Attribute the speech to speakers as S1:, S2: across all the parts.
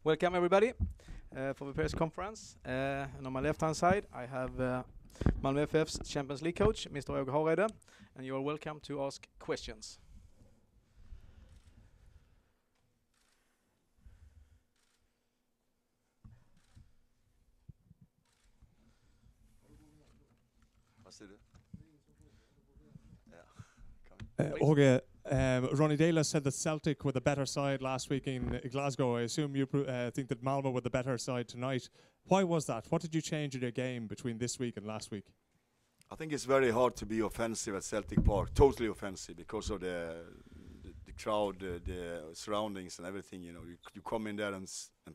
S1: Welcome everybody for the press conference. And on my left-hand side, I have Malmö FF's Champions League coach, Mr. Åge Hareide, and you are welcome to ask questions.
S2: Åge, Ronnie Dela said that Celtic were the better side last week in Glasgow. I assume you think that Malmö were the better side tonight. Why was that? What did you change in your game between this week and last week?
S3: I think it's very hard to be offensive at Celtic Park, totally offensive, because of the crowd, the surroundings and everything. You know, you come in there and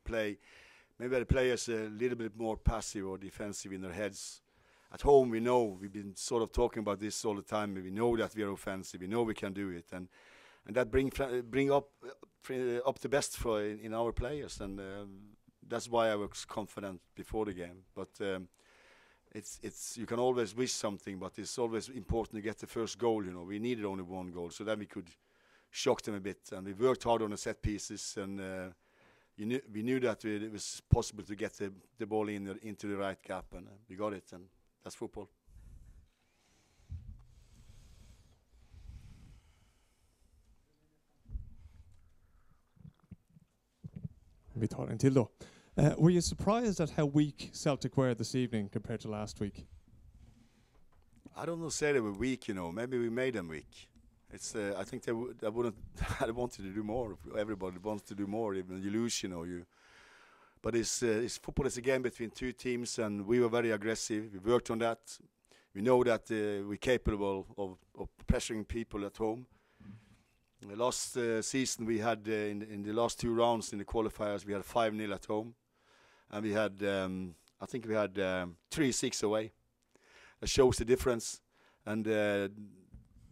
S3: play. Maybe the players a little bit more passive or defensive in their heads. At home, we know, we've been sort of talking about this all the time. We know that we are offensive. We know we can do it, and that bring up the best in our players, and that's why I was confident before the game. But it's you can always wish something, but it's always important to get the first goal. You know, we needed only one goal, so then we could shock them a bit, and we worked hard on the set pieces, and we knew that it was possible to get the ball into the right gap, and we got it, and that's football.
S2: Vi tar en till då. Were you surprised at how weak Celtic were this evening compared to last week?
S3: I don't know, say they were weak, you know. Maybe we made them weak. It's I think they wouldn't. I wanted to do more. Everybody wants to do more. Even you lose, you know. But it's football is a game between two teams, and we were very aggressive. We worked on that. We know that we're capable of pressuring people at home. Last season we had in the last two rounds in the qualifiers we had 5-0 at home, and we had I think we had 3-6 away. That shows the difference. And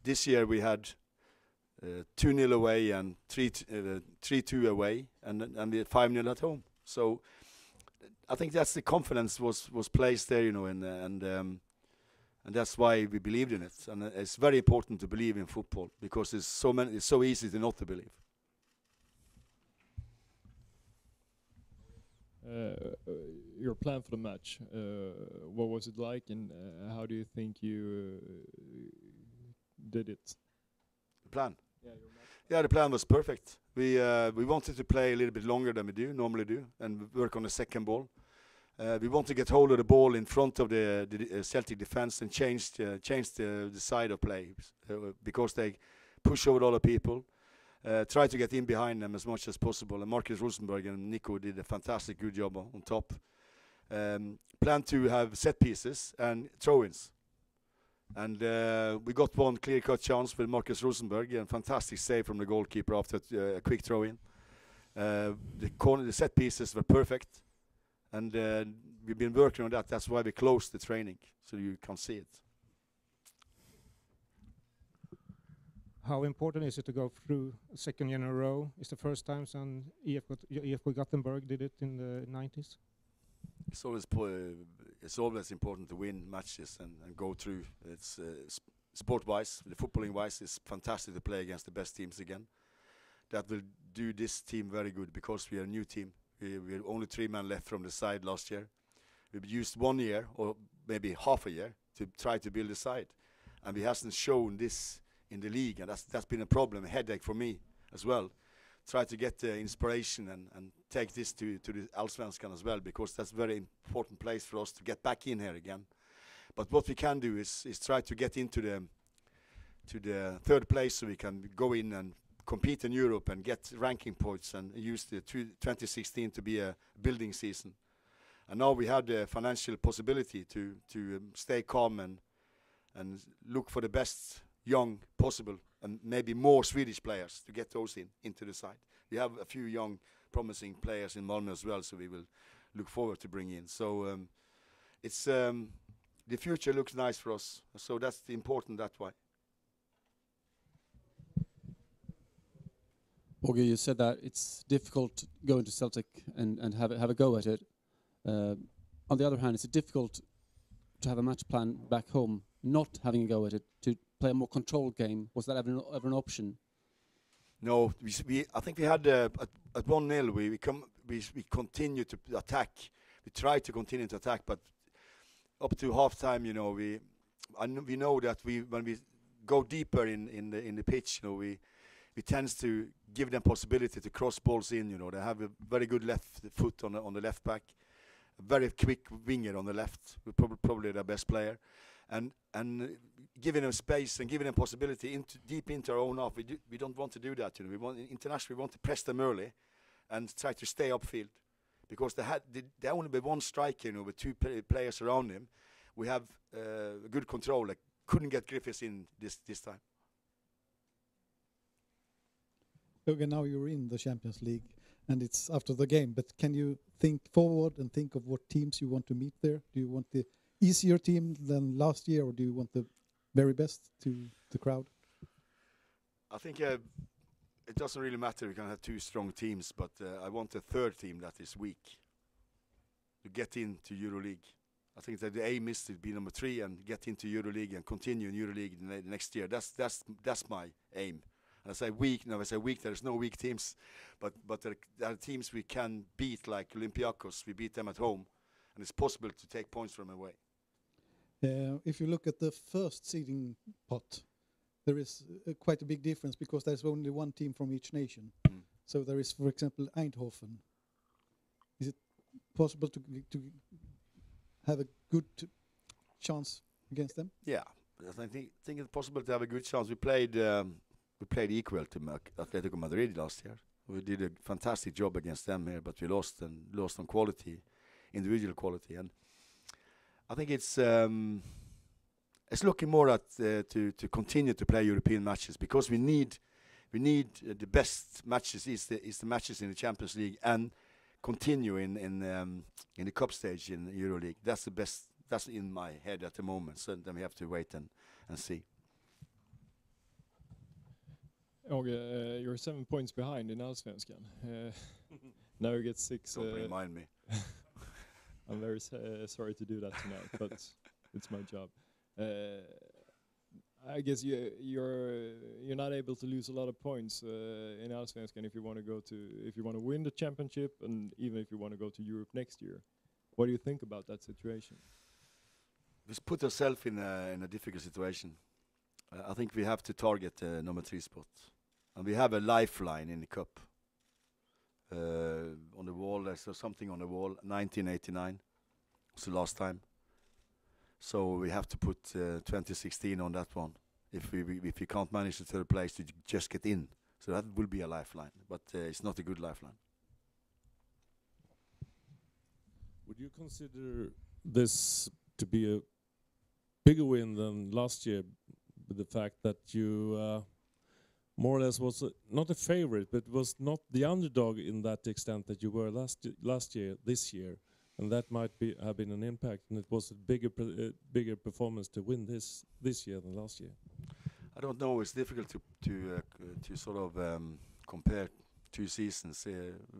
S3: this year we had 2-0 away and 3-2 away, and we had 5-0 at home. So I think that's the confidence was placed there, you know, and that's why we believed in it. And it's very important to believe in football, because it's so easy to not to believe.
S4: Your plan for the match, what was it like, and how do you think you did it?
S3: The plan?
S4: Yeah, your match.
S3: Yeah, the plan was perfect. We wanted to play a little bit longer than we normally do, and work on the second ball. We want to get hold of the ball in front of the Celtic defense and change the side of play, because they push over all the people. Try to get in behind them as much as possible. And Marcus Rosenberg and Nico did a fantastic good job on top. Plan to have set pieces and throw-ins. And we got one clear-cut chance with Marcus Rosenberg, and fantastic save from the goalkeeper after a quick throw-in. The set pieces were perfect. And we've been working on that. That's why we closed the training, so you can see it.
S5: How important is it to go through a second year in a row? It's the first time since IFK Gothenburg did it in the 90s.
S3: It's always important to win matches and go through. It's sport-wise, the footballing-wise, it's fantastic to play against the best teams again. That will do this team very good, because we are a new team. We had only 3 men left from the side last year. We've used 1 year, or maybe half a year, to try to build a side. And we hasn't shown this in the league, and that's been a problem, a headache for me as well. Try to get the inspiration and take this to the Allsvenskan as well, because that's a very important place for us to get back in here again. But what we can do is try to get into the third place, so we can go in and compete in Europe and get ranking points, and use the 2016 to be a building season. And now we have the financial possibility to stay calm and look for the best young possible, and maybe more Swedish players to get those into the side. We have a few young promising players in Malmö as well, so we will look forward to bring in. So it's the future looks nice for us, so that's important that way.
S6: Åge, you said that it's difficult going to Celtic and have a go at it. On the other hand, is it difficult to have a match plan back home, not having a go at it, to play a more controlled game? Was that ever an option?
S3: No, I think we had at 1-0. we continue to attack. We try to continue to attack, but up to halftime, you know, we know that when we go deeper in the pitch, you know, we tends to give them possibility to cross balls in. You know, they have a very good left foot on the left back, a very quick winger on the left, probably their best player, and giving them space and giving them possibility deep into our own half. We don't want to do that. You know, we want to press them early and try to stay upfield, because they only with one striker, you know, with two players around him. We have good control. Like, couldn't get Griffiths in this time.
S7: Okay, now you're in the Champions League, and it's after the game. But can you think forward and think of what teams you want to meet there? Do you want the easier team than last year, or do you want the very best to the crowd?
S3: I think it doesn't really matter. We can have two strong teams, but I want a third team that is weak to get into EuroLeague. I think that the aim is to be number 3 and get into EuroLeague and continue in EuroLeague next year. That's my aim. And I say weak. Now I say weak. There's no weak teams, but there are teams we can beat, like Olympiacos. We beat them at home, and it's possible to take points from away.
S7: If you look at the first seeding pot, there is quite a big difference, because there's only one team from each nation. So there is, for example, Eindhoven. Is it possible to have a good chance against them?
S3: Yeah, I think it's possible to have a good chance. We played equal to Atletico Madrid last year. We did a fantastic job against them here, but we lost on quality, individual quality, and I think it's looking more at to continue to play European matches, because we need the best matches is the matches in the Champions League, and continue in the cup stage in EuroLeague. That's the best. That's in my head at the moment. So then we have to wait and see.
S4: Åge, you're 7 points behind in Allsvenskan. Now you get 6.
S3: Don't remind me.
S4: I'm very sorry to do that tonight, but it's my job. I guess you're not able to lose a lot of points in Allsvenskan if you want to win the championship, and even if you want to go to Europe next year. What do you think about that situation?
S3: We put ourselves in a difficult situation. I think we have to target the number 3 spot, and we have a lifeline in the cup. On the wall, there's something on the wall. 1989 was the last time. So we have to put 2016 on that one. If we can't manage the 3rd place, to just get in. So that will be a lifeline, but it's not a good lifeline.
S8: Would you consider this to be a bigger win than last year, with the fact that you more or less was not a favorite, but was not the underdog in that extent that you were last year, this year, and that might have been an impact, and it was a bigger performance to win this year than last year?
S3: I don't know. It's difficult to sort of compare 2 seasons.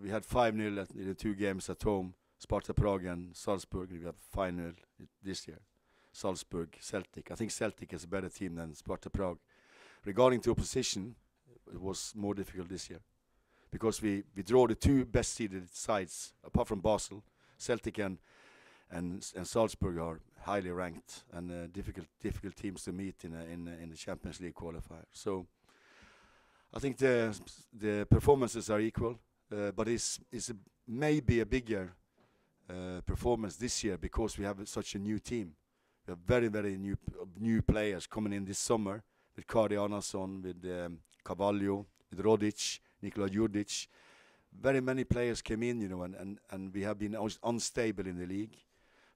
S3: We had 5-0 in the 2 games at home, Sparta Prague and Salzburg. We have 5-0 this year. Salzburg, Celtic. I think Celtic is a better team than Sparta Prague. Regarding to opposition, it was more difficult this year, because we draw the 2 best seeded sides, apart from Basel. Celtic and Salzburg are highly ranked and difficult teams to meet in the Champions League qualifier. So I think the performances are equal, but it's maybe a bigger performance this year, because we have such a new team. We have very new players coming in this summer, with Kari Arnason, with Carvalho, with Rodic, Nikola Jurdic. Very many players came in, you know, and we have been unstable in the league,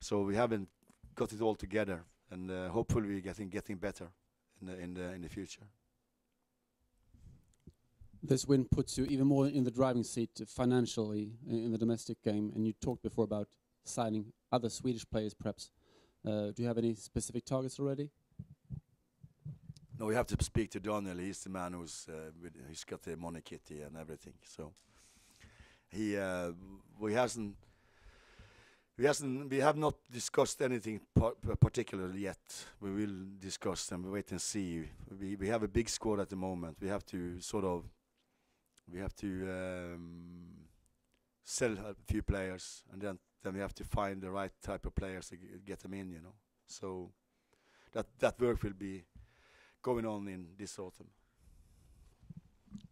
S3: so we haven't got it all together, and hopefully we're getting better in the future.
S6: This win puts you even more in the driving seat financially in the domestic game, and you talked before about signing other Swedish players, perhaps. Do you have any specific targets already?
S3: No, we have to speak to Daniel. He's the man he's got the money kitty and everything. So we have not discussed anything particularly yet. We will discuss and wait and see. We have a big squad at the moment. We have to sell a few players, and then we have to find the right type of players to get them in, you know. So that work will be going on in this autumn.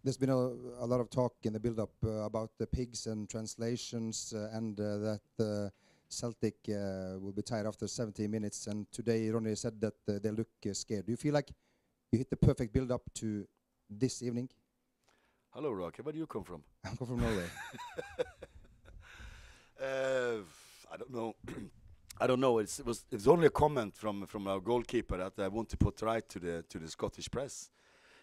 S9: There's been a lot of talk in the build-up about the pigs and translations, and that Celtic will be tired after 70 minutes. And today, Ronny said that they look scared. Do you feel like you hit the perfect build-up to this evening?
S3: Hello, Rocky. Where do you come from?
S9: I come from Norway.
S3: I don't know. I don't know. It was only a comment from our goalkeeper that I want to put right to the Scottish press,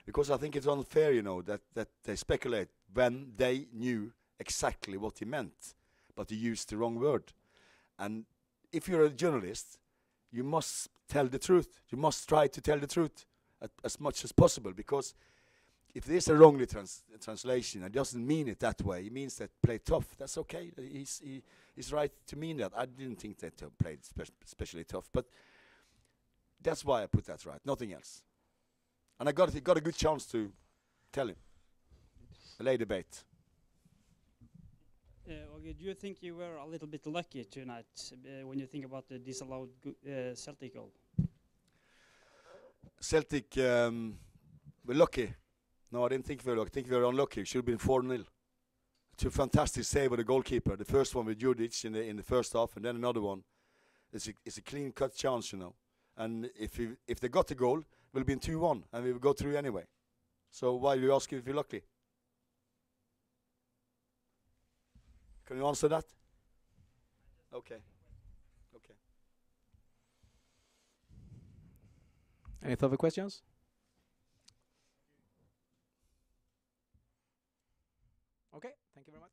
S3: because I think it's unfair, you know, that they speculate when they knew exactly what he meant, but he used the wrong word. And if you're a journalist, you must tell the truth. You must try to tell the truth as much as possible, because if there's a wrongly translation, it doesn't mean it that way. It means that play tough. That's okay. He's right to mean that. I didn't think that played especially tough, but that's why I put that right. Nothing else. And I got a good chance to tell him. A lay debate.
S10: Åge, do you think you were a little bit lucky tonight when you think about the disallowed Celtic goal?
S3: Celtic were lucky. No, I didn't think we were lucky. I think we were unlucky. It should have been 4-0. It's a fantastic save of the goalkeeper. The first one with Judic in the first half, and then another one. It's a clean-cut chance, you know. And if they got the goal, it would have been 2-1, and we would go through anyway. So why do you ask if we're lucky? Can you answer that? Okay. Okay.
S1: Any further questions? Okay, thank you very much.